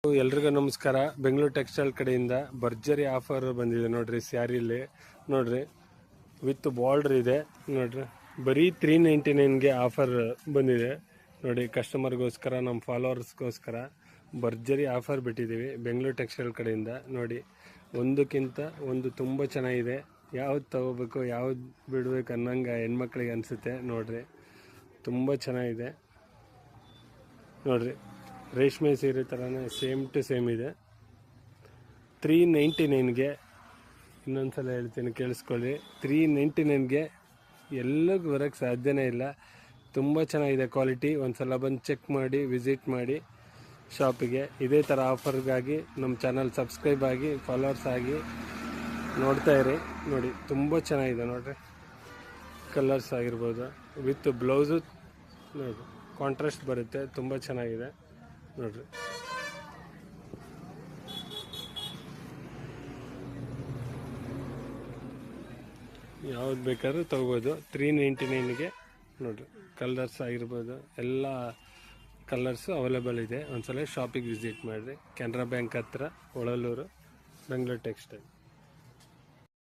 ಎಲ್ರಿಗೂ ನಮಸ್ಕಾರ. ಬೆಂಗಳೂರು ಟೆಕ್ಸ್ಟೈಲ್ ಕಡೆಯಿಂದ ಭರ್ಜರಿ ಆಫರ್ ಬಂದಿದೆ ನೋಡ್ರಿ. ಸ್ಯಾರಿಲಿ ನೋಡ್ರಿ, ವಿತ್ ಬಾರ್ಡರ್ ಇದೆ ನೋಡ್ರಿ. ಬರೀ 399ಗೆ ಆಫರ್ ಬಂದಿದೆ ನೋಡಿ. ಕಸ್ಟಮರ್ಗೋಸ್ಕರ, ನಮ್ಮ ಫಾಲೋವರ್ಸ್ಗೋಸ್ಕರ ಭರ್ಜರಿ ಆಫರ್ ಬಿಟ್ಟಿದ್ದೀವಿ ಬೆಂಗಳೂರು ಟೆಕ್ಸ್ಟೈಲ್ ಕಡೆಯಿಂದ. ನೋಡಿ, ಒಂದಕ್ಕಿಂತ ಒಂದು ತುಂಬ ಚೆನ್ನಾಗಿದೆ. ಯಾವ್ದು ತಗೋಬೇಕು ಯಾವ್ದು ಬಿಡಬೇಕು ಅನ್ನಂಗೆ ಹೆಣ್ಮಕ್ಳಿಗೆ ಅನಿಸುತ್ತೆ ನೋಡ್ರಿ. ತುಂಬ ಚೆನ್ನಾಗಿದೆ ನೋಡ್ರಿ. ರೇಷ್ಮೆ ಸೀರೆ ಥರನೇ ಸೇಮ್ ಟು ಸೇಮ್ ಇದೆ. 399ಗೆ, ಇನ್ನೊಂದ್ಸಲ ಹೇಳ್ತೀನಿ ಕೇಳಿಸ್ಕೊಳ್ಳಿ, 399ಗೆ ಎಲ್ಲೂ ಬರೋಕ್ಕೆ ಸಾಧ್ಯನೇ ಇಲ್ಲ. ತುಂಬ ಚೆನ್ನಾಗಿದೆ ಕ್ವಾಲಿಟಿ. ಒಂದ್ಸಲ ಬಂದು ಚೆಕ್ ಮಾಡಿ, ವಿಸಿಟ್ ಮಾಡಿ ಶಾಪಿಗೆ. ಇದೇ ಥರ ಆಫರ್ಗಾಗಿ ನಮ್ಮ ಚಾನಲ್ ಸಬ್ಸ್ಕ್ರೈಬ್ ಆಗಿ, ಫಾಲೋವರ್ಸ್ ಆಗಿ ನೋಡ್ತಾ ಇರಿ. ನೋಡಿ, ತುಂಬ ಚೆನ್ನಾಗಿದೆ ನೋಡಿರಿ. ಕಲರ್ಸ್ ಆಗಿರ್ಬೋದು, ವಿತ್ ಬ್ಲೌಸು ನೋಡಿ ಕಾಂಟ್ರಾಸ್ಟ್ ಬರುತ್ತೆ. ತುಂಬ ಚೆನ್ನಾಗಿದೆ ನೋಡ್ರಿ. ಯಾವ್ದು ಬೇಕಾದ್ರೂ ತೊಗೋಬೋದು 399ಗೆ ನೋಡ್ರಿ. ಕಲರ್ಸ್ ಆಗಿರ್ಬೋದು, ಎಲ್ಲ ಕಲರ್ಸು ಅವೈಲೇಬಲ್ ಇದೆ. ಒಂದ್ಸಲ ಶಾಪಿಗೆ ವಿಸಿಟ್ ಮಾಡಿರಿ. ಕೆನರಾ ಬ್ಯಾಂಕ್ ಹತ್ರ, ಹೊಳಲೂರು, ಬೆಂಗಳೂರು ಟೆಕ್ಸ್ಟೈಲ್.